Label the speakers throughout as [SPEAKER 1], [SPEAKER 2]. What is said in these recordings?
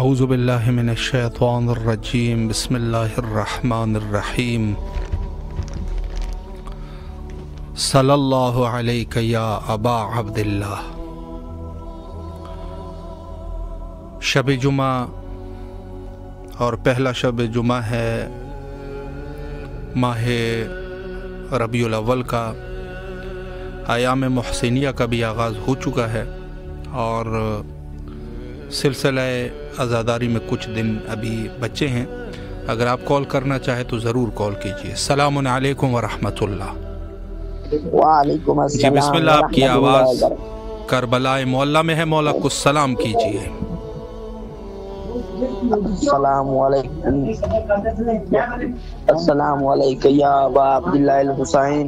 [SPEAKER 1] اعوذ باللہ من الشیطان الرجیم بسم اللہ الرحمن الرحیم صلی اللہ علیہ یا ابا عبداللہ۔ شب جمعہ اور پہلا شب جمعہ ہے ماہ ربیع الاول کا، ایام محسنیہ کا بھی آغاز ہو چکا ہے اور سلسلہ عزاداری میں کچھ دن ابھی بچے ہیں۔ اگر آپ کال کرنا چاہیں تو ضرور کال کیجیے۔ السلام علیکم ورحمۃ اللہ۔
[SPEAKER 2] وعلیکم السلام۔
[SPEAKER 1] جی بسم اللہ، آپ کی آواز کربلا معلیٰ میں ہے، مولا کو سلام کیجیے۔
[SPEAKER 2] السلام علیکم، السلام علیکم یا ابا عبداللہ الحسین۔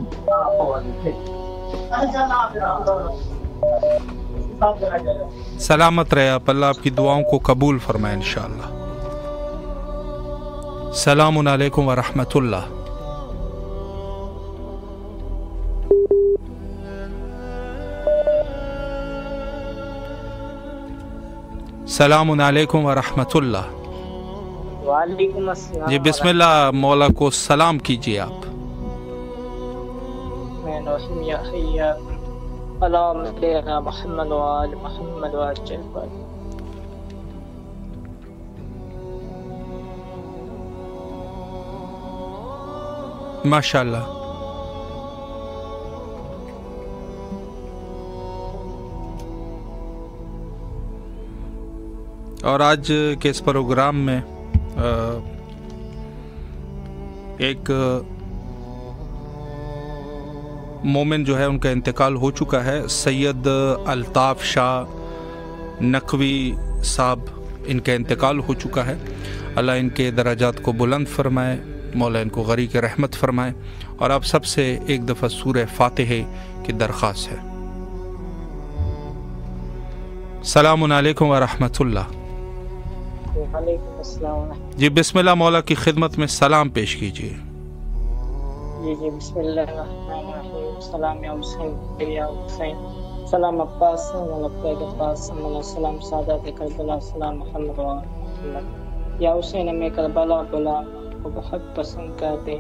[SPEAKER 1] سلامت رہے آپ، اللہ آپ کی دعاؤں کو قبول فرمائے انشاءاللہ۔ السلام علیکم ورحمۃ اللہ۔ السلام علیکم ورحمۃ اللہ۔
[SPEAKER 3] وعلیکم السلام۔
[SPEAKER 1] جی بسم اللہ، مولا کو سلام کیجیے آپ۔
[SPEAKER 3] اللہم صلی علی محمد وآل محمد وعجل۔
[SPEAKER 1] ماشاء اللہ۔ اور آج کے اس پروگرام میں ایک مومن جو ہے ان کا انتقال ہو چکا ہے، سید الطاف شاہ نقوی صاحب، ان کا انتقال ہو چکا ہے۔ اللہ ان کے درجات کو بلند فرمائے، مولا ان کو غریق رحمت فرمائے۔ اور آپ سب سے ایک دفعہ سورہ فاتحہ کی درخواست ہے۔ السلام علیکم ورحمۃ اللہ۔
[SPEAKER 3] وعلیکم السلام۔
[SPEAKER 1] جی بسم اللہ، مولا کی خدمت میں سلام پیش کیجیے۔
[SPEAKER 3] جی بسم اللہ الرحمن الرحیم۔ سلام یا حسین یا حسین، سلام عباس لبیک عباس، سلام سعادت کربلا، سلام محمد محمد۔ یا حسین ہمیں کربلا بلا کو بہت پسند کرتے،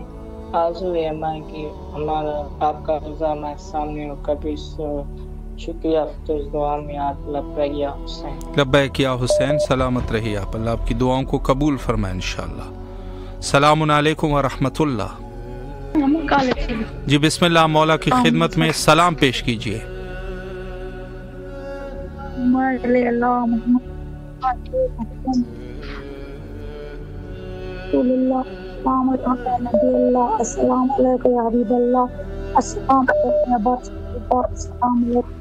[SPEAKER 3] آرزو ہے ہماری کی ہمارا آپ کا رضا ہمارے سامنے ہو، کبھی شکریہ تو اس دعا میں آپ لبیک یا حسین۔
[SPEAKER 1] لبیک یا حسین، سلامت رہیے آپ، اللہ آپ کی دعاؤں کو قبول فرمائے انشاءاللہ۔ السلام علیکم ورحمۃ اللہ۔ جی بسم اللہ، مولا کی خدمت میں سلام پیش کیجیے۔
[SPEAKER 4] السلام علیکم یا حبیب اللہ، السلام علیکم یا باس اللہ، السلام علیکم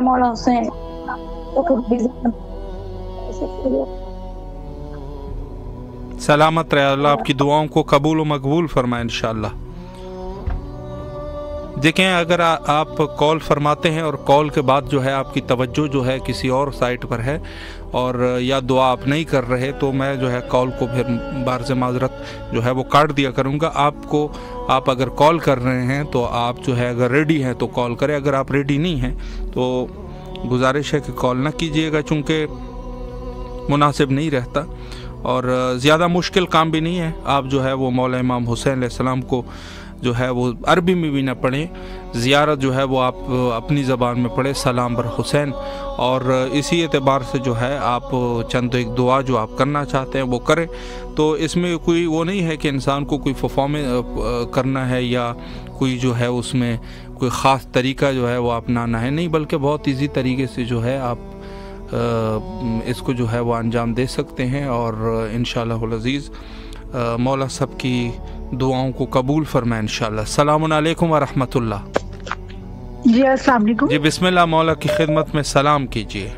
[SPEAKER 4] مولا حسین۔
[SPEAKER 1] سلامت رہے، اللہ آپ کی دعاؤں کو قبول و مقبول فرمائے انشاءاللہ۔ دیکھیں، اگر آپ کال فرماتے ہیں اور کال کے بعد جو ہے آپ کی توجہ جو ہے کسی اور سائٹ پر ہے اور یا دعا آپ نہیں کر رہے، تو میں جو ہے کال کو پھر بعرض معذرت جو ہے وہ کاٹ دیا کروں گا۔ آپ اگر کال کر رہے ہیں تو آپ جو ہے اگر ریڈی ہیں تو کال کریں، اگر آپ ریڈی نہیں ہیں تو گزارش ہے کہ کال نہ کیجیے گا، چونکہ مناسب نہیں رہتا اور زیادہ مشکل کام بھی نہیں ہے۔ آپ جو ہے وہ مولا امام حسین علیہ السلام کو جو ہے وہ عربی میں بھی نہ پڑھیں، زیارت جو ہے وہ آپ اپنی زبان میں پڑھیں، سلام بر حسین۔ اور اسی اعتبار سے جو ہے آپ چند ایک دعا جو آپ کرنا چاہتے ہیں وہ کریں۔ تو اس میں کوئی وہ نہیں ہے کہ انسان کو کوئی پرفارمنس کرنا ہے یا کوئی جو ہے اس میں کوئی خاص طریقہ جو ہے وہ اپنانا ہے، نہیں، بلکہ بہت ایزی طریقے سے جو ہے آپ اس کو جو ہے وہ انجام دے سکتے ہیں۔ اور انشاءاللہ العزیز مولا سب کی دعاؤں کو قبول فرمائے انشاءاللہ۔ السلام علیکم ورحمۃ اللہ۔
[SPEAKER 4] جی السلام علیکم۔
[SPEAKER 1] جی بسم اللہ، مولا کی خدمت میں سلام کیجیے۔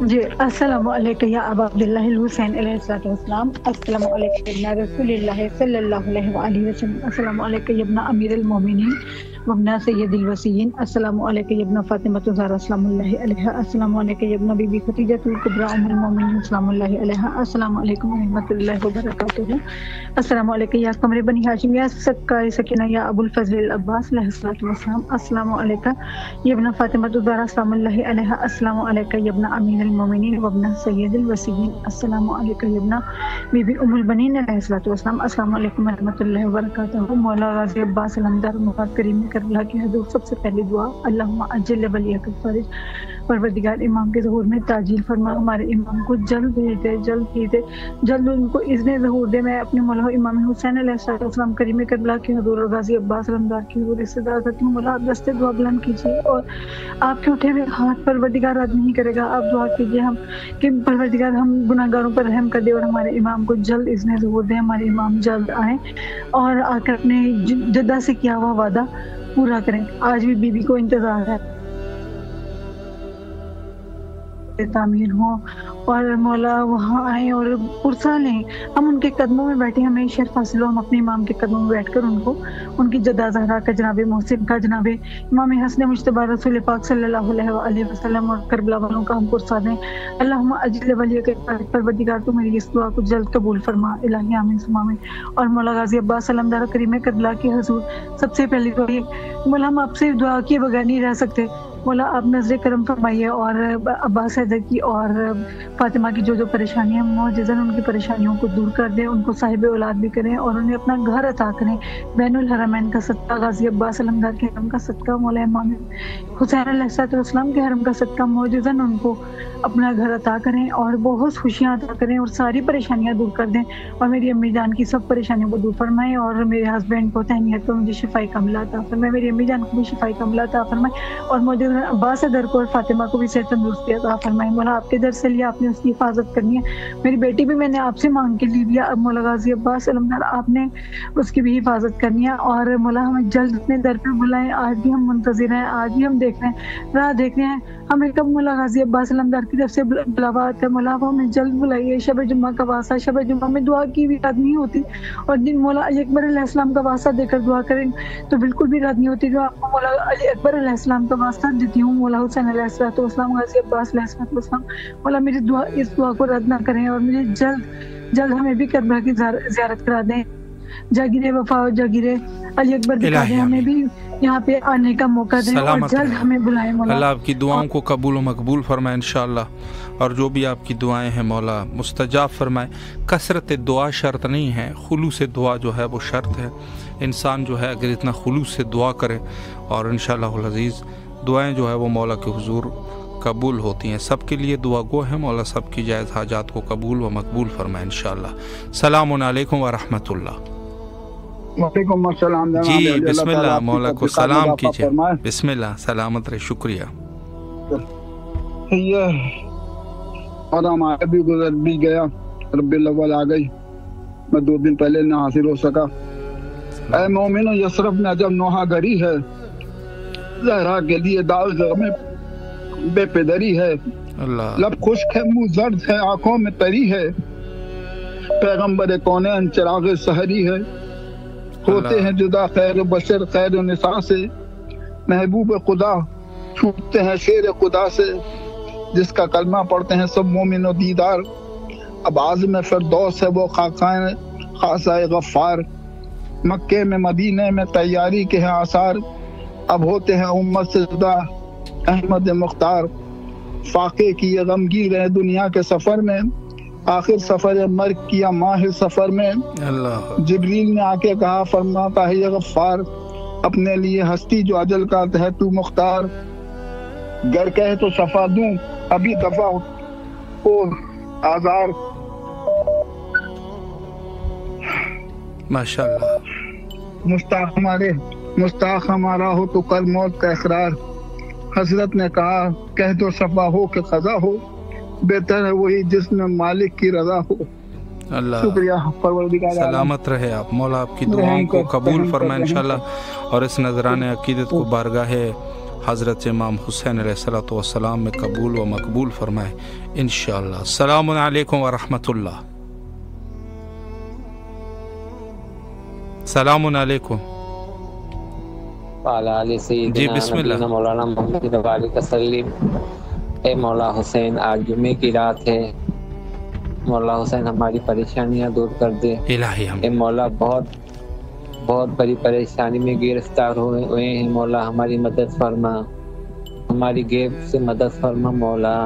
[SPEAKER 4] جی السلام علیکم یا ابا عبداللہ الحسین علیہ السلام، السلام علیکم ابن رسول اللہ صلی اللہ علیہ وآلہ وسلم، السلام علیکم ابن امیر المومنین وابن سید الوسیین السلام علیکم ابن فاطمہ الزہرا السلام اللہ علیہا السلام علیکم ابن بی بی خدیجہ الکبریٰ ام المومنین السلام اللہ علیہا السلام علیکم ورحمۃ اللہ وبرکاتہ السلام علیکم یا قمر بنی ہاشم یا سکائے سکینہ یا ابو الفضل العباس علیہ الصلوۃ والسلام السلام علیکم یا ابن فاطمہ الزہرا السلام اللہ علیہا السلام علیکم یا ابن امیر المومنین وابن سید الوسیین السلام علیکم یا ابن بی بی ام البنین علیہ الصلوۃ والسلام السلام علیکم ورحمۃ اللہ وبرکاتہ مولا غازی عباس علمدار مفاد کریم کربلا کی حضور سب سے پہلی دعا اللہم اجل ولیک الفرج پروردگار امام کے ظہور میں تعجیل فرما ہمارے امام کو جلد بھیج دے جلد ان کو اذن ظہور دے میں اپنے مولا امام حسین علیہ السلام کریم کربلا کے حضور اور غازی عباس علمدار کی حضور استدعا کرتی ہوں مولا آپ دستے دعا بلند کیجیے اور آپ کے اٹھے ہوئے ہاتھ پروردگار رد نہیں کرے گا آپ دعا کیجیے ہم کہ پروردگار ہم گناہ گاروں پر رحم کر دے اور ہمارے امام کو جلد اذن ظہور دے ہمارے امام جلد آئیں اور آ کر اپنے جدہ سے کیا ہوا وعدہ پورا کریں آج بھی بی بی کو انتظار ہے تعمیر ہوں اور مولا وہاں آئیں اور پرسا لیں ہم ان کے قدموں میں بیٹھے ہمیں شرف حاصل ہو ہم اپنے امام کے قدموں میں بیٹھ کر ان کو ان کی جدہ زہرا کا جناب محسن کا جناب امام حسن مجتبی رسول پاک صلی اللہ علیہ وسلم اور کربلا والوں کا ہم پرسا دیں اللہم اجل ولیک پروردگار تو میری اس دعا کو جلد قبول فرما الہی آمین ثم آمین اور مولا غازی عباس علمدار کریم کربلا کے حضور سب سے پہلی تو یہ مولا ہم آپ سے دعا کیے بغیر نہیں رہ سکتے مولا آپ نظر کرم فرمائیے اور عباس حیدر کی اور فاطمہ کی جو پریشانیاں معجزاً ان کی پریشانیوں کو دور کر دیں ان کو صاحب اولاد بھی کریں اور انہیں اپنا گھر عطا کریں بین الحرمین کا صدقہ غازی عباس علمدار کے حرم کا صدقہ مولا امام حسین علیہ السلام کے حرم کا صدقہ معجزاً ان کو اپنا گھر عطا کریں اور بہت خوشیاں عطا کریں اور ساری پریشانیاں دور کر دیں اور میری امی جان کی سب پریشانیوں کو دور فرمائیں اور میرے ہسبینڈ کو تہنیت کو مجھے شفائی کاملہ عطا فرمائیں میری امی جان کو بھی شفائی کاملہ عطا فرمائیں اور مجھے عباس در کو اور فاطمہ کو بھی صحت تندرستی عطا فرمائیں مولا آپ کے در سے لیا آپ نے اس کی حفاظت کرنی ہے میری بیٹی بھی میں نے آپ سے مانگ کے لی لیا اب مولا غازی عباس علمدار آپ نے اس کی بھی حفاظت کرنی ہے اور مولا ہمیں جلد اپنے در پہ بلائیں آج بھی ہم منتظر ہیں آج بھی ہم دیکھ رہے ہیں راہ دیکھ رہے ہیں ہمیں کب مولا غازی عباس علمدار کی طرف سے بلاوا آتا ہے مولا ہمیں جلد بلائیے شب جمعہ کا واسطہ شب جمعہ میں دعا کی بھی رد نہیں ہوتی اور جن مولا علی اکبر علیہ السلام کا واسطہ دے کر دعا کریں تو بالکل بھی رد نہیں ہوتی جو آپ کو مولا علی اکبر علیہ السلام کا واسطہ دیتی ہوں مولا حسین علیہ السلام غازی عباس علیہ السلام مولا میری دعا اس دعا کو رد نہ کریں اور مجھے جلد ہمیں بھی کربلا کی زیارت کرا دیں جاگیر وفا جاگیر علی اکبر دکھا دیں ہمیں بھی یہاں پہ آنے کا موقع دیں اور جلد ہمیں بلائیں مولا
[SPEAKER 1] اللہ آپ کی دعاؤں کو قبول و مقبول فرمائے انشاءاللہ اور جو بھی آپ کی دعائیں ہیں مولا مستجاب فرمائے کثرت دعا شرط نہیں ہے خلوص دعا جو ہے وہ شرط ہے انسان جو ہے اگر اتنا خلوص سے دعا کرے اور انشاءاللہ العزیز دعائیں جو ہے وہ مولا کے حضور قبول ہوتی ہیں سب کے لیے دعا گو ہے مولا سب کی جائز حاجات کو قبول و مقبول فرمائے انشاءاللہ السلام علیکم ورحمۃ اللہ
[SPEAKER 5] وعلیکم السلام
[SPEAKER 1] جی بسم اللہ مولا کو سلام کیجیے بسم اللہ سلامت رہے شکریہ
[SPEAKER 5] یہ اور ہمارا بھی گزر بھی گیا ربیع الاول آ گئی میں 2 دن پہلے نہ حاضر ہو سکا اے مومنو یسرف میں عجب نوحہ گری ہے زہرا کے لیے داغ میں بے پدری ہے لب خشک ہے منہ زرد ہے آنکھوں میں تری ہے پیغمبر کونین چراغ سحری ہے ہوتے ہیں جدا خیر بشر خیر نساء سے محبوب خدا چھوٹتے ہیں شیر خدا سے جس کا کلمہ پڑھتے ہیں سب مومن و دیدار اب عازم فردوس ہے وہ خاصہ غفار مکے میں مدینے میں تیاری کے ہیں آثار اب ہوتے ہیں امت سے جدا احمد مختار فاقے کی یہ غمگیر ہے دنیا کے سفر میں آخر سفر مرگ کیا ماہ سفر میں جبریل نے آ کے کہا فرماتا ہے یہ غفار اپنے لیے ہستی جو اجل کا ہے تو مختار گر کہے تو شفا دوں ابھی دفع ہو آزار
[SPEAKER 1] ماشاءاللہ
[SPEAKER 5] مستاق ہمارا ہو تو کل موت کا اقرار حضرت نے کہا کہہ دو شفا ہو کہ قضا ہو بہتر ہے وہی جس میں مالک کی رضا ہو
[SPEAKER 1] اللہ
[SPEAKER 5] شکریہ پروردگار
[SPEAKER 1] سلامت رہے آپ مولا آپ کی دعاؤں کو قبول فرمائے انشاءاللہ اور اس نذران عقیدت کو بارگاہ حضرت امام حسین علیہ السلام میں قبول و مقبول فرمائے انشاءاللہ السلام علیکم ورحمۃ اللہ السلام علیکم
[SPEAKER 3] وعلی آل سیدنا
[SPEAKER 1] بسم اللہ۔
[SPEAKER 3] نبینا مولانا محمد وعلیہ وسلم۔ اے مولا حسین، آج جمعے کی رات ہے، مولا حسین ہماری پریشانیاں دور کر دے۔
[SPEAKER 1] الہی ہم
[SPEAKER 3] اے مولا بہت بڑی پریشانی میں گرفتار ہوئے ہیں، مولا ہماری مدد فرما، ہماری غیب سے مدد فرما مولا۔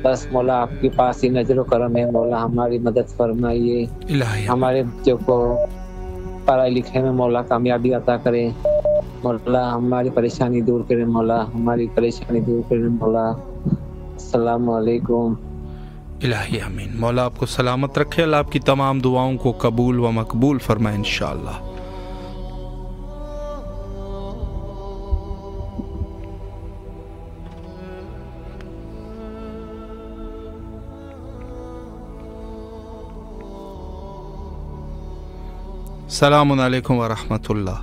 [SPEAKER 3] بس مولا آپ کے پاس ہی نظر و کرم ہے، مولا ہماری مدد فرمائیے،
[SPEAKER 1] الہی ہم
[SPEAKER 3] ہمارے بچوں کو پڑھائی لکھے میں مولا کامیابی عطا کرے، مولا ہماری پریشانی دور کرے، مولا ہماری پریشانی دور کرے مولا۔ السلام علیکم۔
[SPEAKER 1] الہی امین۔ مولا آپ کو سلامت رکھے، اللہ آپ کی تمام دعاؤں کو قبول و مقبول فرمائے انشاءاللہ۔ السلام علیکم ورحمۃ اللہ۔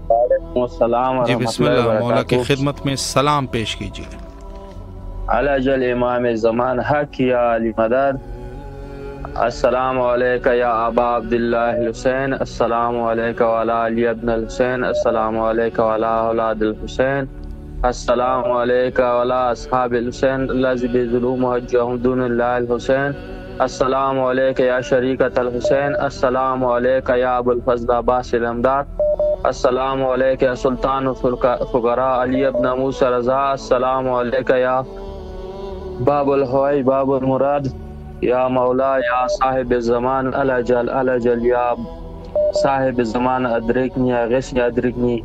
[SPEAKER 6] وعلیکم السلام
[SPEAKER 1] جی
[SPEAKER 6] ورحمۃ
[SPEAKER 1] بسم
[SPEAKER 6] اللہ
[SPEAKER 1] اللہ، مولا کی
[SPEAKER 6] وبرکاتہ۔
[SPEAKER 1] خدمت میں سلام پیش کیجیے۔
[SPEAKER 6] علی جل امام زمان حق یا علی مدد۔ السلام علیکم یا ابا عبداللہ الحسین، السلام علیکم وعلی علی ابن الحسین، السلام علیکم وعلی اولاد الحسین، السلام علیکم وعلی اصحاب الحسین الذی بظلم وجہهم دون اللہ الحسین، السلام علیکم یا شریکت الحسین، السلام علیکم یا ابو الفضل عباس الامداد، السلام علیکم یا سلطان الفقراء علی ابن موسیٰ رضا، السلام علیکم یا باب الحوائج باب المراد، یا مولا یا صاحب الزمان الجل یا صاحب الزمان ادرکنی یا غشنی ادرکنی،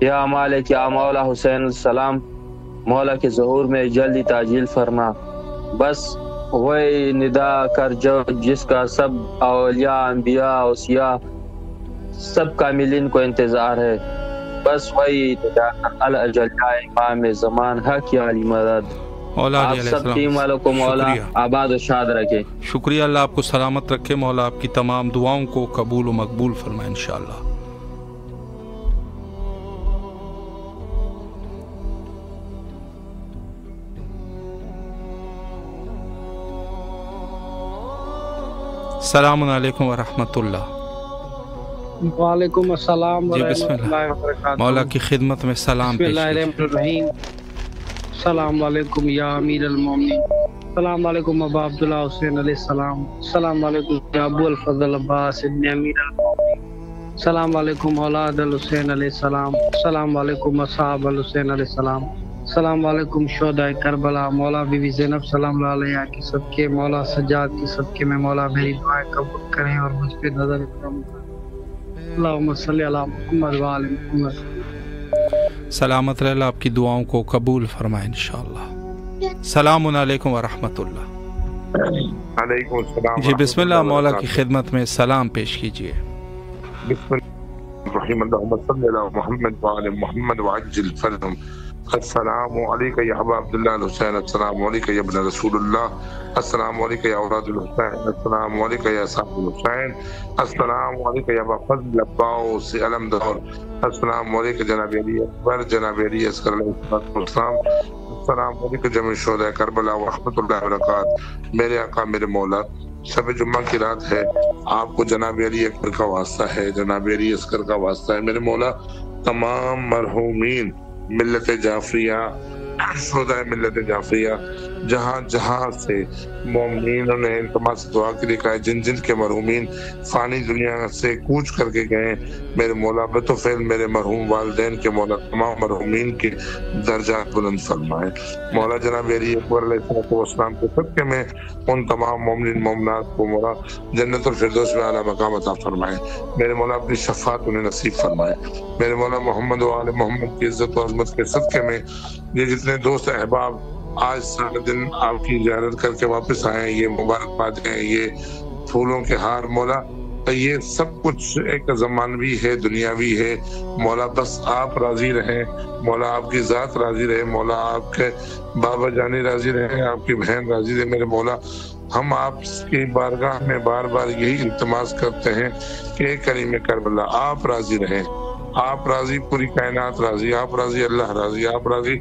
[SPEAKER 6] یا مالک یا مولا حسین السلام، مولا کے ظہور میں جلدی تعجیل فرما۔ بس وہی ندا کر جو جس کا سب اولیاء انبیاء اوصیاء سب کاملین کو انتظار ہے، بس وہی ندا کر الجل یا امام زمان حق یا علی مدد۔
[SPEAKER 1] مولا
[SPEAKER 6] آپ
[SPEAKER 1] علیہ
[SPEAKER 6] سب
[SPEAKER 1] السلام،
[SPEAKER 6] ٹیم والوں کو مولا
[SPEAKER 1] شکریہ۔
[SPEAKER 6] آباد و شاد رکھے۔
[SPEAKER 1] شکریہ، اللہ آپ کو سلامت رکھے، مولا آپ کی تمام دعاؤں کو قبول و مقبول فرمائے انشاءاللہ۔ السلام علیکم ورحمۃ اللہ۔
[SPEAKER 7] وعلیکم السلام
[SPEAKER 1] جی بسم
[SPEAKER 7] ورحمۃ
[SPEAKER 1] اللہ،
[SPEAKER 7] اللہ وبرکاتہ۔
[SPEAKER 1] مولا کی خدمت میں سلام
[SPEAKER 7] بسم
[SPEAKER 1] پیش
[SPEAKER 7] اللہ
[SPEAKER 1] کیجیے۔
[SPEAKER 7] الرحمن الرحیم۔ السلام علیکم یا امیر المومنین، السلام علیکم ابا عبداللہ حسین علیہ السلام، السلام علیکم یا ابو الفضل عباس ابن امیر المومنین، السلام علیکم اولاد الحسین علیہ السلام، السلام علیکم اصحاب الحسین علیہ السلام، السلام علیکم شہداء کربلا، مولا بی بی زینب سلام اللہ علیہا کی صدقے، مولا سجاد کی صدقے میں مولا میری دعائیں قبول کریں اور مجھ پہ نظر کرم کریں۔ اللہم صلی علی محمد وآل محمد۔
[SPEAKER 1] سلامت رہے، اللہ آپ کی دعاؤں کو قبول فرمائے انشاءاللہ۔ السلام علیکم ورحمۃ اللہ۔
[SPEAKER 8] علیکم السلام
[SPEAKER 1] جی بسم اللہ،
[SPEAKER 8] ورحمۃ
[SPEAKER 1] مولا کی
[SPEAKER 8] وبرکاتہ۔
[SPEAKER 1] خدمت میں سلام پیش کیجیے۔
[SPEAKER 8] بسم اللہ الرحمن اللہم صلی علی محمد وعلی محمد وعجل فرجهم۔ السلام علیکم یا ابا عبداللہ الحسین، السلام علیکم یا ابن رسول اللہ، السلام علیکم یا اولاد الحسین، السلام علیکم یا صاحب الحسین، السلام علیکم یا ابا فضل عباس علمدار، السلام علیکم جناب علی اکبر، جناب علی اصغر علیہ السلام، السلام علیکم جميع شہداء کربلا ورحمۃ اللہ وبرکاتہ۔ میرے آقا میرے مولا، شب جمعہ کی رات ہے، آپ کو جناب علی اکبر کا واسطہ ہے، جناب علی اصغر کا واسطہ ہے میرے مولا، تمام مرحومین ملت جعفریہ، شہداء ملت جعفریہ جہاں جہاں سے مومنینوں نے التماس دعا کے لیے کہا، جن جن کے مرحومین فانی دنیا سے کوچ کر کے گئے میرے مولا، بطفیل میرے مرحوم والدین کے مولا تمام مرحومین کے درجات بلند فرمائے مولا، جناب علی اکبر علیہ السلام کے صدقے میں ان تمام مومنین مومنات کو مولا جنت الفردوس میں اعلیٰ مقام عطا فرمائے میرے مولا، اپنی شفاعت انہیں نصیب فرمائے میرے مولا، محمد و آل محمد کی عزت و عظمت کے صدقے میں یہ جتنے دوست احباب آج سارے دن آپ کی زیارت کر کے واپس آئے ہیں، یہ مبارکباد ہیں، یہ پھولوں کے ہار مولا، یہ سب کچھ ایک زمانوی ہے، دنیاوی ہے مولا، بس آپ راضی رہیں مولا، آپ کی ذات راضی رہے مولا، آپ کے بابا جانی راضی رہیں، آپ کی بہن راضی رہے میرے مولا۔ ہم آپ کی بارگاہ میں بار بار یہی التماس کرتے ہیں کہ اے کریم کربلا آپ راضی رہیں، آپ راضی، پوری کائنات راضی، آپ راضی، اللہ راضی، آپ راضی،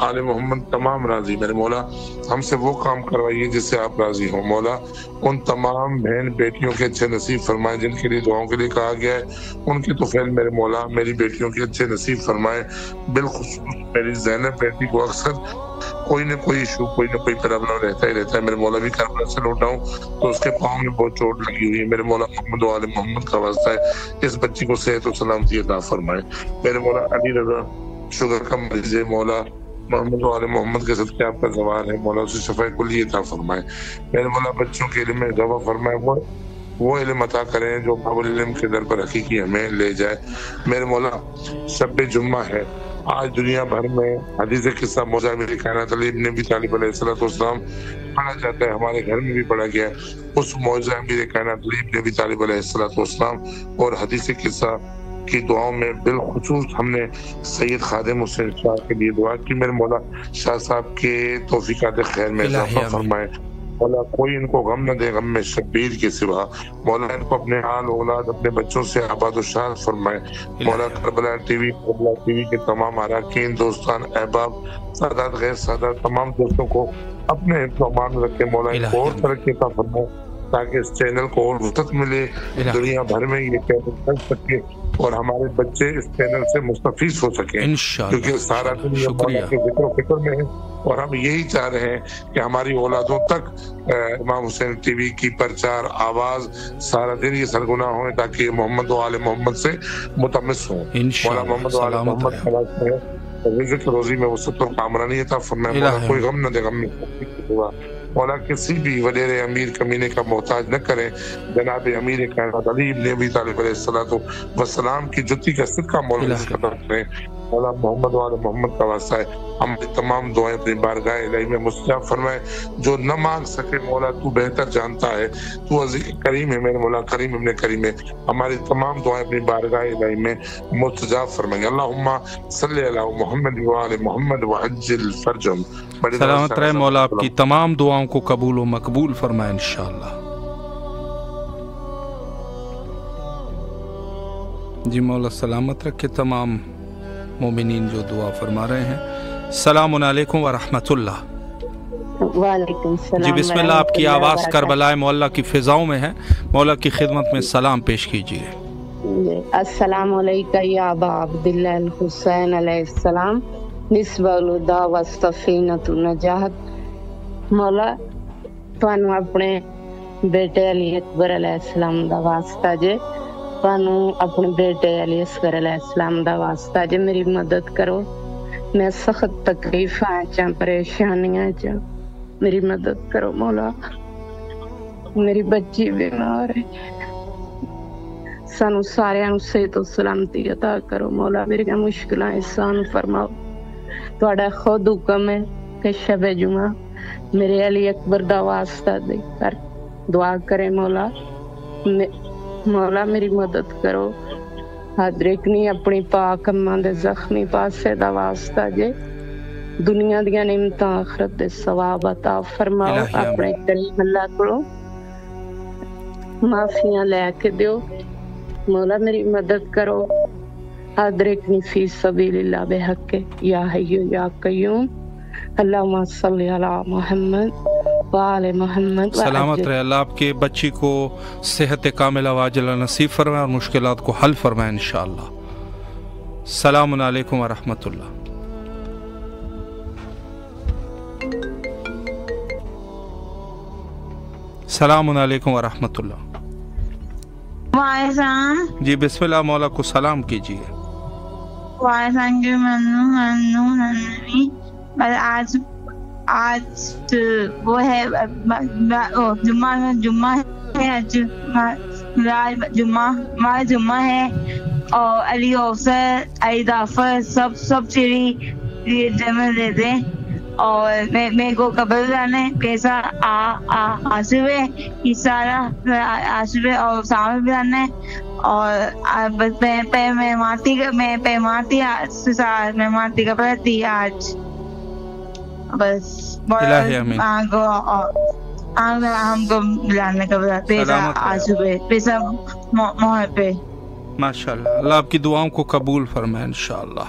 [SPEAKER 8] آل محمد تمام راضی میرے مولا، ہم سے وہ کام کروائیے جس سے آپ راضی ہوں مولا۔ ان تمام بہن بیٹیوں کے اچھے نصیب فرمائے جن کے لیے دعاؤں کے لیے کہا گیا ہے، ان کے طفیل میرے مولا میری بیٹیوں کے اچھے نصیب فرمائے۔ بالخصوص میری زینب بیٹی کو اکثر کوئی نہ کوئی ایشو، کوئی نہ کوئی پرابلم رہتا ہی رہتا ہے میرے مولا۔ بھی کربلا سے لوٹا ہوں تو اس کے پاؤں میں بہت چوٹ لگی ہوئی ہے میرے مولا، محمد و آل محمد کا واسطہ ہے اس بچی کو صحت و سلامتی عطا فرمائے میرے مولا۔ علی رضا شوگر کا مریض ہے مولا، محمد و آل محمد کے صدقے آپ کا زوال ہے مولا، اسے شفاء کلی عطا فرمائے میرے مولا۔ بچوں کے علم میں اضافہ فرمائے، وہ علم عطا کریں جو باب العلم کے در پر حقیقی ہمیں لے جائے میرے مولا۔ شب جمعہ ہے، آج دنیا بھر میں حدیث قصہ موضوع میری کائنات علی ابن ابی طالب علیہ السلام پڑھا جاتا ہے، ہمارے گھر میں بھی پڑھا گیا ہے۔ اس موضوع میری کائنات علی ابن ابی طالب علیہ السلام اور حدیث قصہ کی دعاؤں میں بالخصوص ہم نے سید خادم حسین شاہ کے لیے دعا کی میرے مولا۔ شاہ صاحب کے توفیقات خیر میں اضافہ فرمائے مولا، کوئی ان کو غم نہ دے غم میں شبیر کے سوا مولا، ان کو اپنے حال اولاد اپنے بچوں سے آباد و شاد فرمائے مولا۔ کربلا ٹی وی کے تمام اراکین دوستان احباب سادات غیر سادات تمام دوستوں کو اپنے حفظ و امان میں رکھے مولا، ان کو اور ترقی عطا فرمائے تاکہ اس چینل کو اور وسعت ملے، دنیا بھر میں یہ چینل چل سکے اور ہمارے بچے اس چینل سے مستفید ہو سکیں، کیونکہ سارا دن یہ مولا کے ذکر و فکر میں ہے اور ہم یہی چاہ رہے ہیں کہ ہماری اولادوں تک امام حسین ٹی وی کی پرچار آواز سارا دن یہ سرگناہ ہوئے تاکہ محمد و آل محمد سے متمس ہوں مولا۔ محمد و آل محمد کا رزق روزی میں وسعت اور کامرانی عطا فرمائے مولا، کوئی غم نہ دے غم میں مولا، کسی بھی وڈیر امیر کمینے کا محتاج نہ کریں جناب امیر کائنات علی ابن ابی طالب علیہ السلام کی جتی کا صدقہ مولا کریں مولا۔ محمد و آل محمد کا واسطہ ہے، ہماری تمام دعائیں اپنی بارگاہ الہی میں مستجاب فرمائے۔ جو نہ مانگ سکے مولا تو بہتر جانتا ہے، تو عزیز کریم ہے میرے مولا، کریم ابن کریم ہے، ہماری تمام دعائیں اپنی بارگاہ الہی میں مستجاب فرمائے۔ اللہم صلی علی محمد و آل محمد وعجل فرجهم۔
[SPEAKER 1] سلامت رہے مولا، آپ کی تمام دعاؤں کو قبول و مقبول فرمائے انشاءاللہ۔ جی مولا سلامت رکھے تمام مومنین جو دعا فرما رہے ہیں۔ السلام علیکم ورحمۃ اللہ۔
[SPEAKER 9] وعلیکم السلام۔
[SPEAKER 1] جی بسم اللہ، آپ کی آواز کربلا معلیٰ کی فضاؤں میں ہے، مولا کی خدمت میں سلام پیش کیجیے۔
[SPEAKER 9] السلام علیکم یا ابا عبداللہ الحسین علیہ السلام، نسب الہدا و سفینۃ النجات۔ مولا تانوں اپنے بیٹے علی اکبر علیہ السلام دا واسطہ جے، تانوں اپنے بیٹے علی اصغر علیہ السلام دا واسطہ جے میری مدد کرو، میں سخت تکلیفاں چاں پریشانیاں چاں، میری مدد کرو مولا، میری بچی بیمار ہے، سانو سارے صحت و سلامتی عطا کرو مولا، میری مشکلاں آسان فرماؤ۔ تہاڈا خود حکم ہے کہ شب جمعہ میرے علی اکبر دا واسطہ دے کر دعا کرے مولا، مولا میری مدد کرو۔ حضرکنی اپنی پاک اماں دے زخمی پاسے دا واسطہ جے، دنیا دیاں نعمتاں آخرت دے ثواب عطا فرماؤ، اپنے کریم اللہ کو معافیاں لے کے دیو مولا، میری مدد کرو۔ ادرکنی فی سبیل اللہ بحق یا حی یا قیوم، اللہم صلی علی محمد وآل محمد۔
[SPEAKER 1] سلامت رہے، اللہ آپ کے بچی کو صحت کاملہ واجلہ نصیب فرمائے اور مشکلات کو حل فرمائے انشاءاللہ۔ السلام علیکم ورحمۃ اللہ۔ السلام علیکم ورحمۃ اللہ۔ جی بسم اللہ، مولا کو سلام کیجیے۔
[SPEAKER 10] آج وہ ہے جمعہ ہے، جمعہ ہے، اور علی اوسر علی دافر سب چیری جمع دے دیں، اور میرے کو قبر جانے کیسا آصف ہے، یہ سارا آصف ہے، اور سامنے بھی جانا ہے، اور میں مارتی کا پڑتی آج بس ہم کو ملانے کا پیسہ آصف ہے، پیسہ موہر پہ۔
[SPEAKER 1] ماشاء اللہ، اللہ آپ کی دعاؤں کو قبول فرمائے انشاءاللہ۔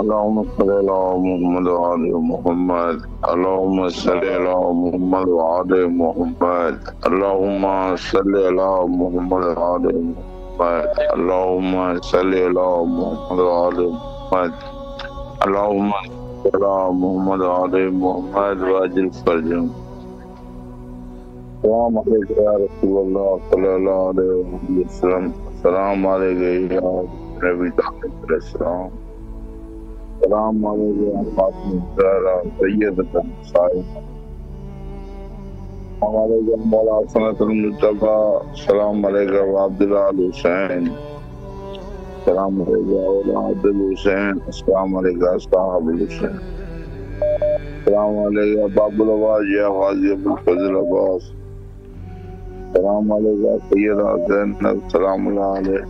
[SPEAKER 11] اللهم صل على محمد وعلى محمد، اللهم صل على محمد وعلى محمد، اللهم صل على محمد وعلى محمد، اللهم صل على محمد وعلى محمد، اللهم صل على محمد وعلى محمد واجل فرجهم۔ السلام علیکم یا رسول اللہ صلی اللہ علیہ وسلم، السلام علیکم یا نبی علیہ السلام، السلام علیکم یا فاطمہ الزہرا سیدۃ النساء، ہمارے مولا سنت المجتبیٰ، السلام علیکم عبداللہ الحسین، السلام علیکم اولاد الحسین، السلام علیکم اصحاب الحسین، السلام علیکم باب العباس یا غازی ابو الفضل عباس، السلام علیکم سیدہ زینب سلام اللہ علیہ،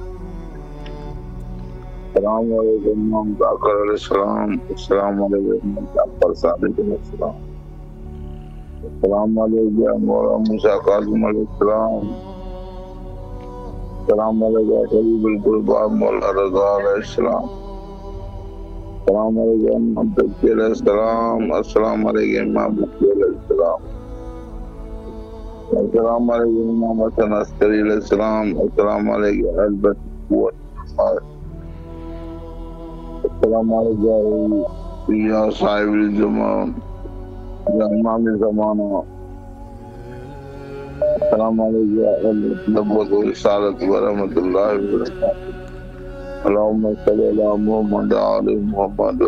[SPEAKER 11] السلام علیکم امام جعفر علیہ السلام، السلام علیکم امام جعفر صادق علیہ السلام، السلام علیکم مولا موسیٰ کاظم علیہ السلام، السلام علیکم حبیب القربا مولا رضا علیہ السلام، السلام علیکم امام تقی علیہ السلام، السلام علیکم امام بخاری علیہ السلام، السلام علیکم امام حسن عسکری علیہ السلام، السلام علیکم اہل بیت قوت، السلام علیکم یا صاحب الزمان یا امام زمانہ، السلام علیکم یا اہل نبوت و رسالت و رحمت اللہ وبرکاتہ، اللہم صلی علی محمد آل محمد،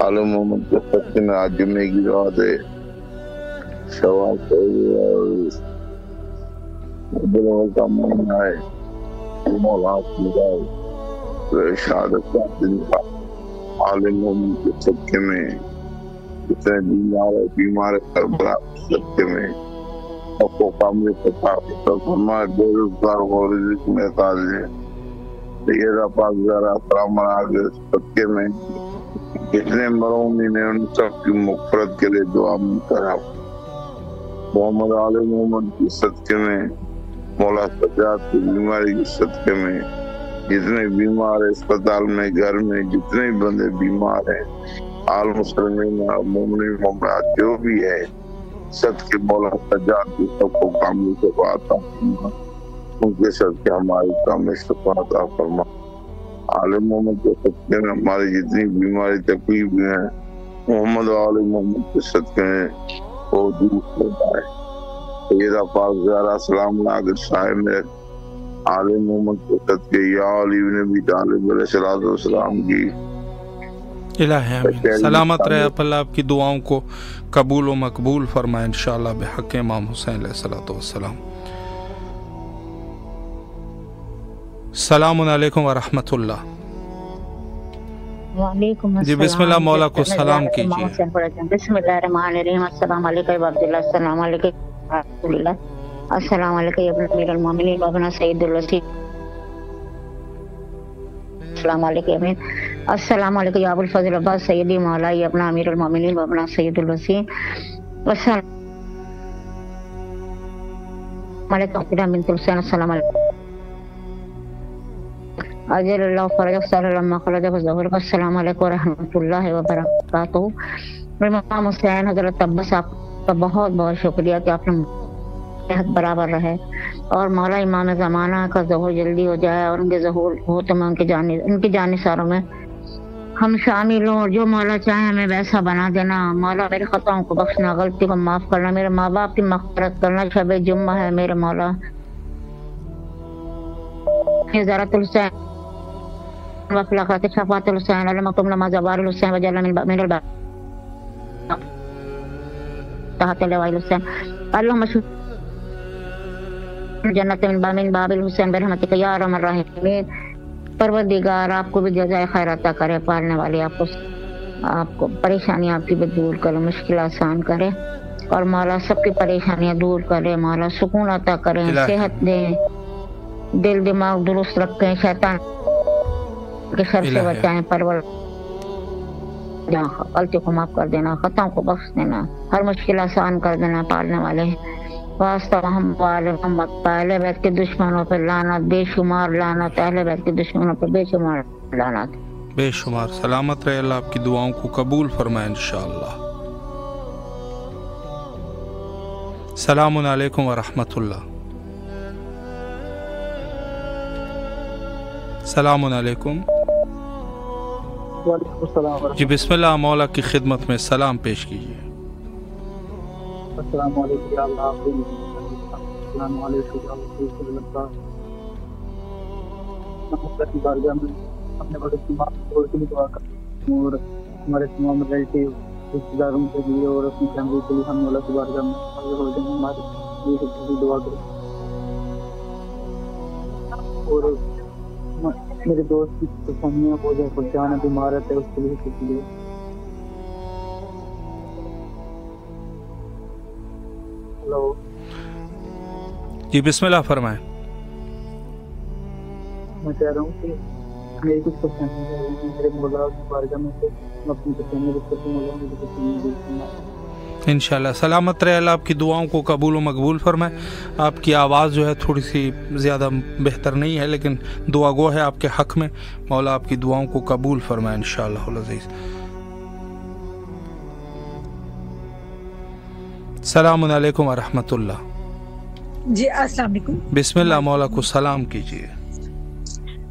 [SPEAKER 11] آل محمد کے سچے میں آج جمعے کی رات ہے، شوال بلوغ کا مہینہ ہے، مولا شہادت کا دن کا، عالم محمد کے صدقے میں جتنے بیمار کربلا صدقے میں سب کو کامل فتح فرمائے، بے روزگار کو رزق میں تازے سیدہ پاک زہرا سلام کے صدقے میں جتنے مرحومین ہیں ان سب کی مغفرت کے لیے دعا کرا، محمد علی محمد کی صدقے میں، مولا سجاد کی بیماری کی صدقے میں جتنے بیمار ہیں اسپتال میں گھر میں جتنے بندے بیمار ہیں آل مسلمین مومنین مومنات جو بھی ہے صدقے مولا سجاد کی سب کو کامل شفا عطا فرما، ان کے صدقے ہماری کامل شفا عطا فرما، عالم محمد کے صدقے میں ہماری جتنی بیماری تکلیف ہیں محمد علی محمد کے صدقے میں وہ دور ہوتا ہے، سیدہ پاک زہرا سلام اللہ کے سائے میں عالم محمد کے صدقے یا علی بن ابی طالب علیہ السلام کی
[SPEAKER 1] الہی آمین، سلامت رہے، اللہ آپ کی دعاؤں کو قبول و مقبول فرمائے انشاءاللہ بحق امام حسین علیہ السلام۔ السلام علیکم ورحمۃ اللہ۔
[SPEAKER 12] وعلیکم السلام۔
[SPEAKER 1] جی بسم اللہ، مولا کو سلام کیجیے۔
[SPEAKER 12] بسم اللہ الرحمن الرحیم، السلام علیکم عبداللہ، السلام علیکم رسول اللہ، السلام علیکم ابن امیر المومنین وابن سید الوسی، السلام علیکم، السلام علیکم یا ابو الفضل عباس سیدی مولائی ابن امیر المومنین وابن سید الوسی، السلام علیکم بنت حسین، السلام علیکم اجل اللہ فرج صلی اللہ خرج الظہر، السلام علیکم ورحمۃ اللہ وبرکاتہ۔ امام حسین حضرت عباس آپ کا بہت بہت شکریہ کہ آپ نے صحت برابر رہے، اور مولا امام زمانہ کا ظہور جلدی ہو جائے، اور ان کے ظہور ہو تو میں ان کی جانثاروں میں ہم شامل ہوں، اور جو مولا چاہے ہمیں ویسا بنا دینا، مولا میری خطاؤں کو بخشنا، غلطی کو معاف کرنا، میرے ماں باپ کی مغفرت کرنا، شب جمعہ ہے میرے مولا، زیارت الحسین وفلاقات شفاعت الحسین علمکم لما زبار الحسین وجل من الباب تحت لواء الحسین، اللہم شفاعت جنت من باب الحسین برحمتک یا ارحم الراحمین۔ پروردگار آپ کو بھی جزائے خیر عطا کرے، پالنے والے آپ کو پریشانی آپ کی بھی دور کرے، مشکل آسان کرے، اور مولا سب کی پریشانیاں دور کرے، مولا سکون عطا کرے، صحت دے، دل دماغ درست رکھیں، شیطان کے شر سے بچائیں، پرور جہاں غلطی کو معاف کر دینا، خطاؤں کو بخش دینا، ہر مشکل آسان کر دینا پالنے والے ہیں۔ واسطہ محمد والے محمد، اہل بیت کے دشمنوں پر لعنت، بے شمار لعنت، اہل بیت کے دشمنوں پر بے شمار لعنت،
[SPEAKER 1] بے شمار۔ سلامت رہے، اللہ آپ کی دعاؤں کو قبول فرمائے انشاءاللہ۔ السلام علیکم ورحمۃ اللہ۔ السلام علیکم۔
[SPEAKER 13] وعلیکم السلام۔
[SPEAKER 1] جی بسم اللہ، مولا کی خدمت میں سلام پیش کیجیے۔
[SPEAKER 13] السلام علیکم یا اللہ، السلام علیکم یا اللہ، اللہ کی بارگاہ میں اپنے بڑے تمام کے لیے دعا کرتا ہوں، اور ہمارے تمام ریلیٹیو رشتہ داروں کے لیے اور اپنی فیملی کے لیے ہم مولا کی بارگاہ میں حاضر ہو جائیں، ہمارے لیے دعا کریں۔ اور میرے دوست کی پسندیاں ہو جائے، کچھ جانا بیمارت ہے، اس کے لیے کچھ لیے۔ ہلو
[SPEAKER 1] جی بسم اللہ فرمائیں۔
[SPEAKER 13] میں کہہ رہا ہوں کہ میری کچھ پسند ہے، میرے مولا کی بارگاہ میں سے اپنی پسند مولا مجھے پسند
[SPEAKER 1] انشاءاللہ۔ سلامت رہے، اللہ آپ کی دعاؤں کو قبول و مقبول فرمائے۔ آپ کی آواز جو ہے تھوڑی سی زیادہ بہتر نہیں ہے، لیکن دعا گو ہے آپ کے حق میں، مولا آپ کی دعاؤں کو قبول فرمائے انشاءاللہ العزیز۔ السلام علیکم ورحمۃ اللہ۔
[SPEAKER 4] جی السلام علیکم۔
[SPEAKER 1] بسم اللہ، مولا کو سلام کیجیے۔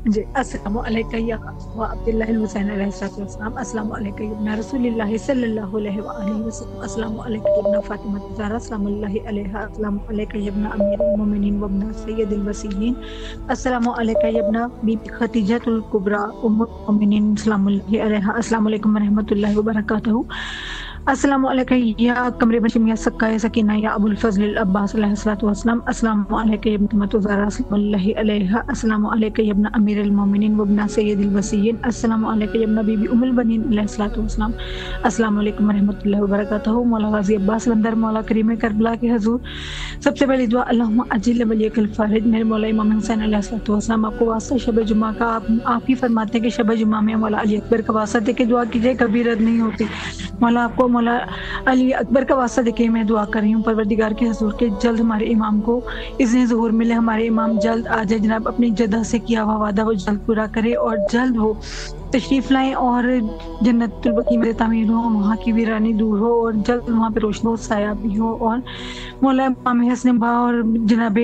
[SPEAKER 4] جی السلام علیکم یا عبداللہ الحسین علیہ السلام، السلام علیکم ابن رسول اللہ صلی اللہ علیہ وآلہ وسلم، السلام علیکم ابن فاطمہ الزہرا السلام اللہ علیہ، السلام علیکم ابن امیر المومنین وابن سید الوصیین، السلام علیکم ابن بی بی خدیجہ الکبریٰ ام المومنین السلام اللہ علیہ، السلام علیکم ورحمۃ اللہ وبرکاتہ، السلام علیکم یا قمر بشم یا سکائے سکینہ یا ابو الفضل العباس علیہ السلام، السلام علیکم ابن فاطمہ الزہرا السلام اللہ علیہ، السلام علیکم ابن امیر المومنین وابن سید الوصیین، السلام علیکم ابن بی بی ام البنین علیہ السلام، السلام علیکم ورحمۃ اللہ وبرکاتہ۔ مولا غازی عباس لندر، مولا کریم کربلا کے حضور سب سے پہلی دعا اللہم عجل ولیک الفارج، میرے مولا امام حسین علیہ السلام آپ کو واسطہ شب جمعہ کا، آپ ہی فرماتے ہیں کہ شب جمعہ میں مولا علی اکبر کا واسطہ دے کے دعا کیجیے، کبھی رد نہیں ہوتی۔ مولا آپ کو مولا علی اکبر کا واسطہ دے کے میں دعا کر رہی ہوں پروردگار کے حضور کے جلد ہمارے امام کو اذن ظہور ملے، ہمارے امام جلد آ جائے، جناب اپنی جدہ سے کیا ہوا وعدہ وہ جلد پورا کرے اور جلد وہ تشریف لائیں اور جنت البقیع میں تعمیر ہو، وہاں کی ویرانی دور ہو اور جلد وہاں پہ روشن و سایہ بھی ہو، اور مولا امام حسن با اور جناب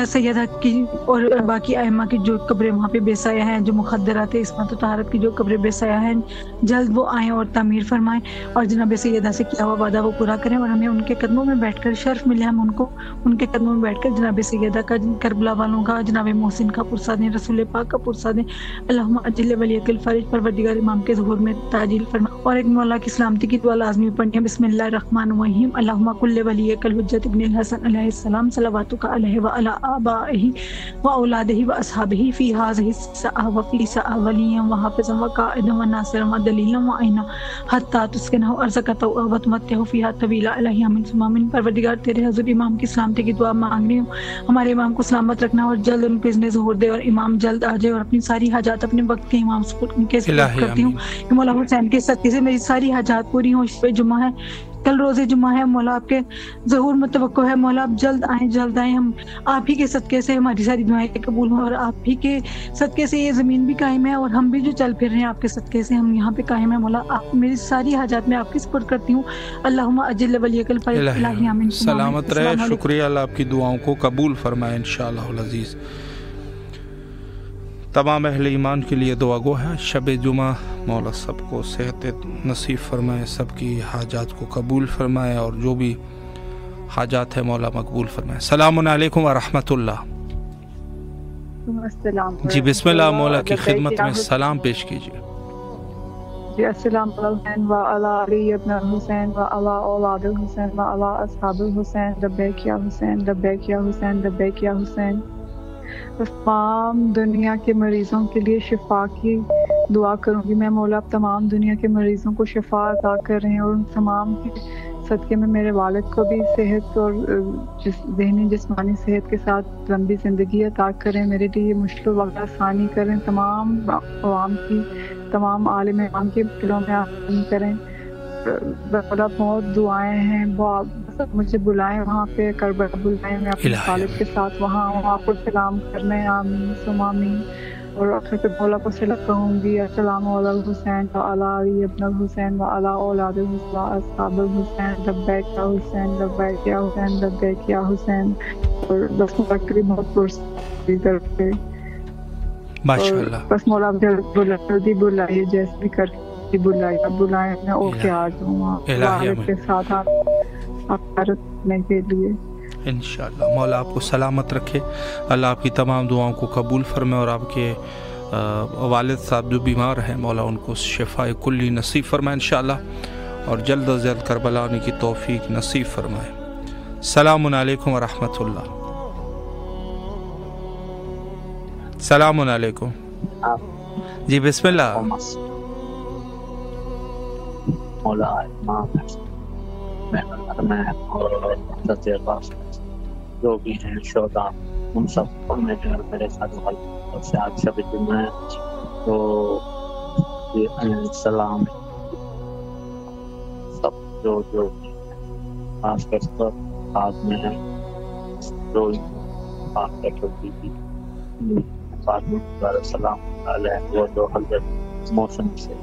[SPEAKER 4] سیدہ کی اور باقی ائمہ کی جو قبریں وہاں پہ بے سایہ ہیں، جو مخدرات عصمت و طہارت کی جو قبریں بے سایہ ہیں، جلد وہ آئیں اور تعمیر فرمائیں اور جناب سیدہ سے کیا ہوا وعدہ وہ پورا کریں، اور ہمیں ان کے قدموں میں بیٹھ کر شرف ملے، ہم ان کو ان کے قدموں میں بیٹھ کر جناب سیدہ کا، کربلا والوں کا، جناب محسن کا پرسہ دیں، رسول پاک کا پرسہ دیں۔ اللہم عجل ولیک الفارج، پروردگار امام کے ظہور میں تعجیل فرما، اور ایک مولا کی سلامتی کی دعا لازمی پڑھنی ہے۔ بسم اللہ الرحمن الرحیم، اللہم کل ولیک الحجۃ ابن الحسن علیہ السلام صلواتک علیہ وعلی آبائہ وأولادہ وأصحابہ فی ہذہ الساعة وفی ساعة ولیا وحافظا وقائدا وناصرا ودلیلا وعینا حتی تسکنہ ارزقہ وتمتعہ فیہا طویلا الہی آمین ثم آمین۔ پروردگار تیرے حضور امام کی سلامتی کی دعا مانگ رہی ہوں، ہمارے امام کو سلامت رکھنا اور جلد ان کو اذن ظہور دے اور امام جلد آ جائے اور اپنی ساری حاجات اپنے وقت کے امام کے سپرد کرتی ہوں کہ مولا حسین کے صدقے سے میری ساری حاجات پوری ہوں۔ شب جمعہ ہے، کل روز جمعہ ہے، مولا آپ کے ظہور متوقع ہے، مولا آپ جلد آئیں، ہم آپ ہی کے صدقے سے ہماری ساری دعائیں قبول ہوں اور آپ ہی کے صدقے سے یہ زمین بھی قائم ہے اور ہم بھی جو چل پھر رہے ہیں آپ کے صدقے سے ہم یہاں پہ قائم ہیں۔ مولا آپ میری ساری حاجات میں آپ کی سپورٹ کرتی ہوں۔ اللہم اجل ولیک الفارج، الہی آمین۔
[SPEAKER 1] سلامت رہے، شکریہ، اللہ آپ کی دعاؤں کو قبول فرمائے انشاءاللہ العزیز۔ تمام اہل ایمان کے لیے دعا گو ہے، شب جمعہ مولا سب کو صحت نصیب فرمائے، سب کی حاجات کو قبول فرمائے اور جو بھی حاجات ہے مولا مقبول فرمائے۔ السلام علیکم ورحمۃ اللہ۔ جی بسم اللہ، مولا کی خدمت میں سلام پیش کیجیے۔
[SPEAKER 14] جی السلام علیکم وعلی علی ابن الحسین وعلی اولاد الحسین وعلی اصحاب الحسین، لبیک یا حسین، لبیک یا حسین، لبیک یا حسین۔ تمام دنیا کے مریضوں کے لیے شفا کی دعا کروں گی میں، مولا تمام دنیا کے مریضوں کو شفا عطا کر رہے ہیں اور ان تمام کی صدقے میں میرے والد کو بھی صحت اور ذہنی جسمانی صحت کے ساتھ لمبی زندگی عطا کریں، میرے لیے یہ مشکل وقت آسانی کریں، تمام عوام کی، تمام عالم عام کے دلوں میں آسانی کریں۔ بڑا بہت دعائیں ہیں، مجھے بلائیں وہاں پہ کربلا بلائیں، میں اپنے والد کے ساتھ وہاں ہوں، آپ کو سلام کرنا ہے، آمین ثم آمین۔ اور آخر پہ مولا کو صلت کہوں گی، السلام علی الحسین وعلی علی ابن الحسین وعلی اولاد الحسین اصحاب الحسین لبیک یا حسین لبیک یا حسین لبیک یا حسین۔ اور بس مبکری بہت پرستی طرف سے
[SPEAKER 1] ماشاءاللہ،
[SPEAKER 14] بس مولا جلدی بلائیے، جیسے بھی کر بلائیں میں اوکے آ جاؤں والد کے ساتھ آپ کرنے کے لیے
[SPEAKER 1] انشاءاللہ۔ مولا آپ کو سلامت رکھے، اللہ آپ کی تمام دعاؤں کو قبول فرمائے، اور آپ کے والد صاحب جو بیمار ہیں مولا ان کو شفاء کلی نصیب فرمائے انشاءاللہ، اور جلد از جلد کربلا آنے کی توفیق نصیب فرمائے۔ السلام علیکم ورحمۃ اللہ۔ السلام علیکم جی، بسم اللہ۔
[SPEAKER 15] مولا میں اور جو بھی ہیں شہداء ان سب کو میرے ساتھ سے آج شب جمعہ ہے تو سلام سب جو خاص کر ہاتھ میں ہے جو خاص کر سلام علیہ وہ جو حضرت موسم سے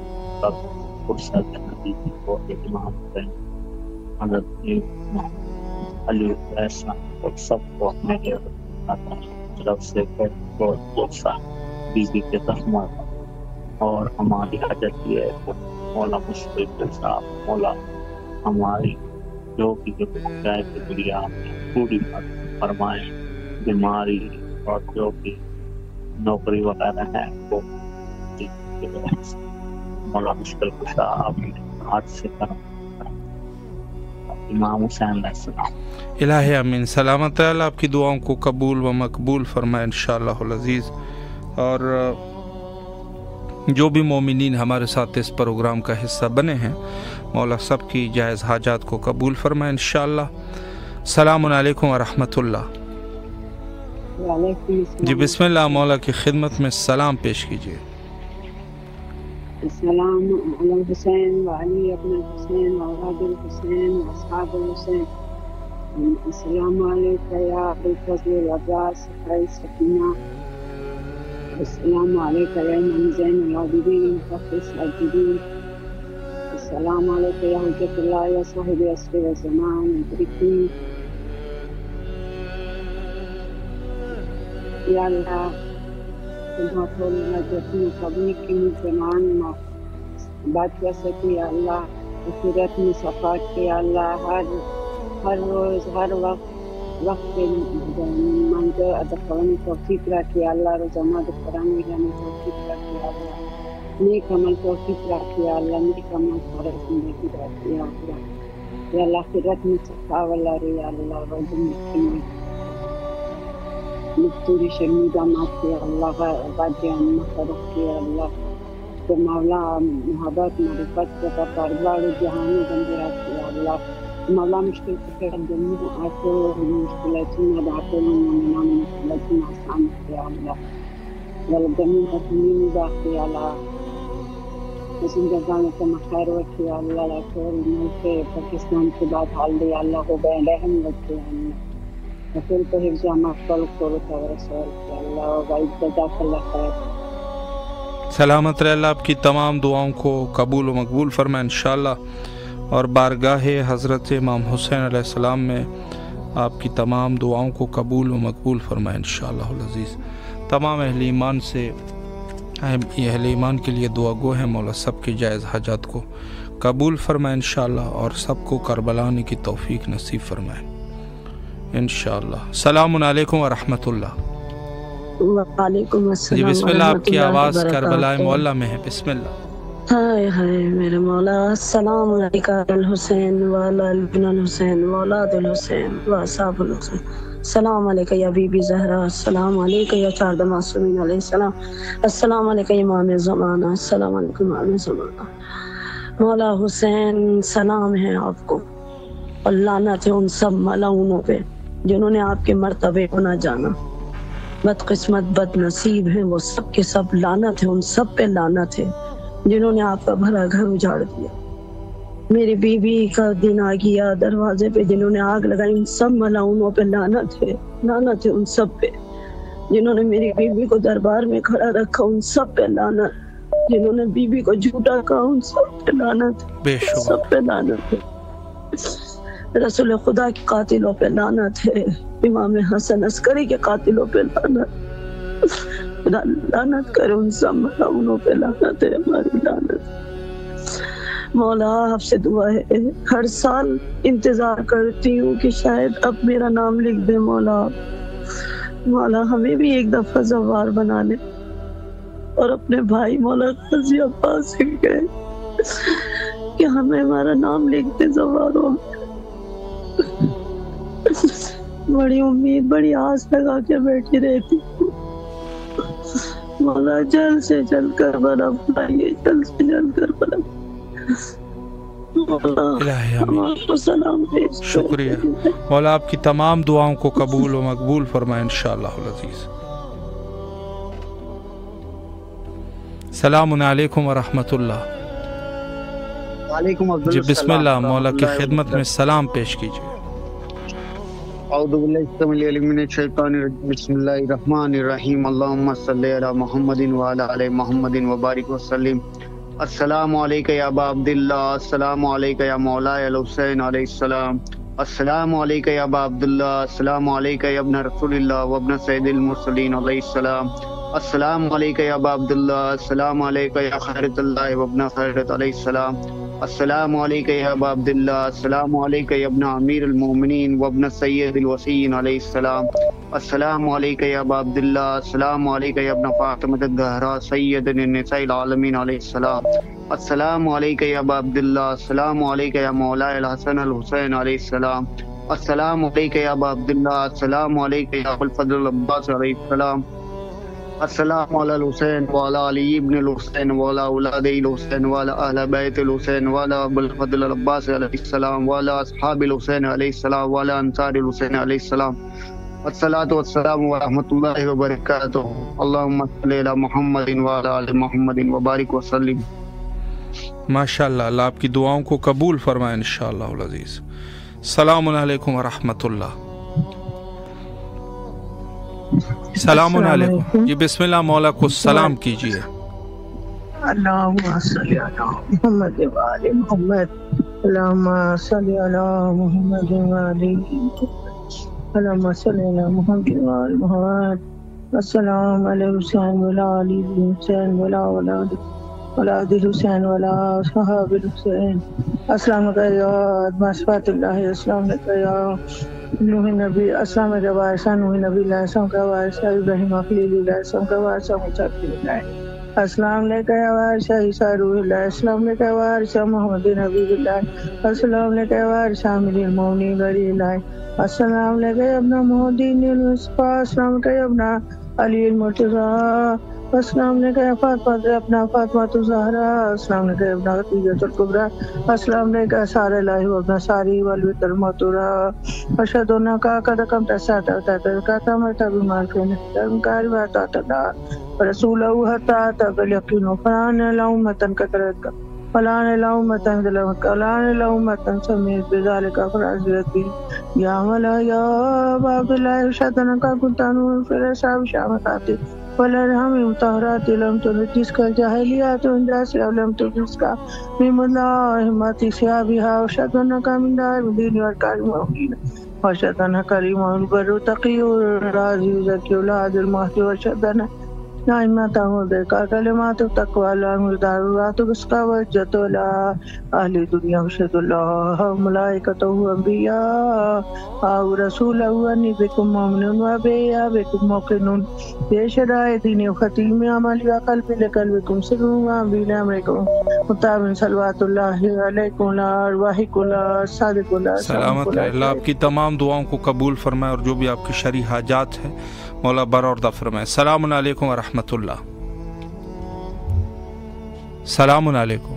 [SPEAKER 15] فرصت نبی کی وہ امام حسین حضرت علی السلام اور سب کو اپنے طرف سے بہت بہت سا بیوی کے زحمت اور ہماری حاجت یہ ہے مولا مشکل صاحب مولا ہماری جو بھی جائے کی دنیا میں پوری فرمائیں، بیماری اور جو بھی نوکری وغیرہ ہے وہ مولا مشکل کشا آپ نے ہاتھ سے کرم امام حسین علیہ السلام۔
[SPEAKER 1] الہی امین، سلامت ہے، اللہ آپ کی دعاؤں کو قبول و مقبول فرمائے انشاءاللہ العزیز۔ اور جو بھی مومنین ہمارے ساتھ اس پروگرام کا حصہ بنے ہیں مولا سب کی جائز حاجات کو قبول فرمائے انشاءاللہ۔ السلام علیکم ورحمۃ اللہ۔ جی بسم اللہ، مولا کی خدمت میں سلام پیش کیجیے۔
[SPEAKER 16] السلام علی الحسین وعلی ابن الحسین واولاد الحسین واصحاب الحسین۔ السلام علیکم یا ابو الفضل العباس رئیس سکینہ۔ السلام علیکم یا امام زین العابدین فخر الساجدین۔ السلام علیکم یا حجت اللہ یا صاحب عصر و زمان مدرکین۔ یا اللہ تمہارا نجاتی قبول کی زمان بات کر سکے یا اللہ، اخرت میں صفات کے اللہ ہر روز ہر وقت منظر ادفعانی توفیق رکھے اللہ، روزانہ قرآن ملانے توفیق رکھے اللہ، نیک عمل توفیق رکھے اللہ، نیک عمل پر زندگی رکھے اللہ، یا اللہ اخرت میں صفا والا رے اللہ، روز میں مفتوری شرمیدہ معافی اللہ، باجی امت رکھے اللہ، تو مولا محبت معرفت کا پردہ جہان بندے رکھے اللہ، مولا مشکل فکر جميع آتو مشکلاتنا دعتو من مشکلاتنا آسان کیا اللہ، والجميع تسلیم باقی اللہ، حسن جزانکم خیر وکھی اللہ، لکھور ملک پاکستان کے بعد حال دی اللہ کو بین رحم وکھی اللہ، وفر کو حفظ مقبل قرط و رسول کی اللہ، وعید جزاک اللہ خیر۔
[SPEAKER 1] سلامت رہے، اللہ آپ کی تمام دعاؤں کو قبول و مقبول فرمائے انشاءاللہ، اور بارگاہ حضرت امام حسین علیہ السلام میں آپ کی تمام دعاؤں کو قبول و مقبول فرمائے انشاءاللہ العزیز۔ تمام اہل ایمان سے اہل ایمان کے لیے دعا گو ہیں، مولا سب کی جائز حاجات کو قبول فرمائے انشاءاللہ، اور سب کو کربلا آنے کی توفیق نصیب فرمائے انشاءاللہ۔ السلام علیکم ورحمۃ اللہ۔
[SPEAKER 17] وعلیکم السلام۔
[SPEAKER 1] جی بسم اللہ، آپ کی آواز کربلا معلیٰ میں ہے، بسم اللہ۔
[SPEAKER 17] ہائے ہائے میرے مولا، السلام علیکم الحسین وعلی ابن الحسین واولاد الحسین واصحاب الحسین۔ السلام علیکم یا بی بی زہرا، السلام علیکم یا چار معصومین علیہ السلام، السلام علیکم امام زمانہ، السلام علیکم امام زمانہ۔ مولا حسین سلام ہے آپ کو، اور لعنت ہے ان سب ملعونوں پہ جنہوں نے آپ کے مرتبے کو نہ جانا. بدقسمت بد نصیب ہیں وہ سب کے سب، لعنت ہے ان سب پہ لعنت ہے جنہوں نے آپ کا بھلا گھر اجاڑ دیا. میری بیوی کا دن آ گیا دروازے پہ جنہوں نے آگ لگائی، ان سب ملعونوں پہ لعنت ہے ان سب پہ. جنہوں نے میری بیوی کو دربار میں کھڑا رکھا ان سب پہ لعنت. جنہوں نے بیوی کو جھوٹا کہا ان سب پہ لعنت، سب پہ لعنت ہے. رسول خدا کے قاتلوں پہ لعنت ہے. امام حسن عسکری کے قاتلوں پہ لعنت کرے ان سب ملعونوں پہ لعنت ہے. ہماری لعنت مولا آپ سے دعا ہے، ہر سال انتظار کرتی ہوں کہ شاید اب میرا نام لکھ دے. مولا ہمیں بھی ایک دفعہ زوار بنا لے. اور اپنے بھائی مولا قاضی عباس سے کہے کہ ہمیں ہمارا نام لکھ دے زواروں میں. بڑی امید بڑی آس لگا کے بیٹھی رہتی ہوں. مولا جلد سے جلد کربلا بلائیے، جلد سے جلد کربلا.
[SPEAKER 1] شکریہ مولا، آپ کی تمام دعاؤں کو قبول و مقبول فرمائے انشاءاللہ العزیز. السلام علیکم ورحمۃ اللہ.
[SPEAKER 18] وعلیکم
[SPEAKER 1] جی بسم اللہ، مولا کی خدمت میں سلام پیش کیجیے.
[SPEAKER 18] اعوذ باللہ السمیع العلیم من الشیطان الرجیم، بسم اللہ الرحمن الرحیم. اللہم صلی علی محمد وعلی آل محمد وبارک وسلم. السلام علیکہ یا ابا عبداللہ، السلام علیکہ یا مولاي الحسین علیہ السلام، السلام علیکہ یا ابا عبداللہ، السلام علیکہ یا ابن رسول اللہ وابن سید المرسلین علیہ السلام، السلام علیکہ یا ابا عبداللہ، السلام علیکہ یا خیرت اللہ وابن خیرت علیہ السلام، السلام علیکہ یا ابا عبداللہ، السلام علیکہ یا ابن امیر المومنین وابن سید الوسیین علیہ السلام، السلام علیکہ یا ابا عبداللہ، السلام علیکہ یا ابن فاطمہ الزہرا سید النساء العالمین علیہ السلام، السلام علیکہ یا ابا عبداللہ، السلام علیکہ یا مولاي الحسن الحسین علیہ السلام، السلام علیکہ یا ابا عبداللہ، السلام علیکہ یا ابو الفضل العباس علیہ السلام، السلام علی الحسین وعلی علی ابن الحسین وعلی اولاد الحسین وعلی اہل بیت الحسین وعلی ابو الفضل العباس علیہ السلام وعلی اصحاب الحسین علیہ السلام وعلی انصار الحسین علیہ السلام. الصلاۃ والسلام ورحمۃ اللہ وبرکاتہ. اللہم صلی علی محمد وعلی آل محمد وبارک وسلم.
[SPEAKER 1] ماشاء اللہ، اللہ آپ کی دعاؤں کو قبول فرمائے انشاءاللہ العزیز. السلام علیکم ورحمۃ اللہ. السلام علیکم. جی بسم اللہ، مولا کو سلام کیجیے.
[SPEAKER 19] اللہم صلی علی محمد وعلی محمد، اللہم صلی علی محمد وعلی اللہم صلی علی محمد وعلی محمد. السلام علی حسین وعلی علی حسین وعلی اولاد الحسین وعلی اصحاب الحسین. السلام علیکم یا مصفات اللہ، السلام علیکم یا نوح نبی، السلام علیکم وارثہ نوح نبی اللہ، السلام علیکم وارثہ ابراہیم خلیل اللہ، السلام علیکم وارثہ موسیٰ کلیم اللہ، السلام علیکم یا وارثہ عیسیٰ روح اللہ، السلام علیکم یا وارثہ محمد نبی اللہ، السلام علیکم یا وارثہ امیر المومنین ولی اللہ، السلام علیکم یا ابن محمدین المصطفیٰ، السلام علیکم یا ابن علی المرتضیٰ، السلام علیکم یا فاطمہ اپنا فاطمہ الزہرا، السلام علیکم یا ابن خدیجہ الکبریٰ، السلام علیکم سار اللہ و ابن ساری والوتر المطورہ، اشہد ان کا قدکم تسات وتذکرت مرتب مالکین کار واتات اللہ رسولہ حتی تقل یقین فلان لہمتن کثرت فلان لہمتن ذلمت فلان لہمتن سمیت بذالک فرازیت یا مولا یا باب اللہ اشہد ان کا کنتانو فی رساب شامتاتی والارحام مطہرات لم تنجس کا جاہلیات انداس لم تنجس کا مم اللہ احمتی سیابیہا وشدن کا من دار مدین ورکار موحین وشدن کریم والبر تقی راضی ذکی اولاد المہدی وشدن نائمت دیکھا کلمات تقوی اللہ مردارات بسقا وجت اللہ اہل دنیا وشد اللہ ملائکتہ انبیاء او رسول انی بکم مومنون و بیا بکم موقنون بے شرائع دین ختیم عمل و قلب لقلبکم سرون و بین امرکم مطابن صلوات اللہ علیکم الارواحک اللہ صادق اللہ
[SPEAKER 1] سلامت رہے. اللہ آپ کی تمام دعاؤں کو قبول فرمائے اور جو بھی آپ کی شرعی حاجات ہیں مولا برآوردہ فرمائے. السلام علیکم ورحمۃ اللہ. السلام علیکم.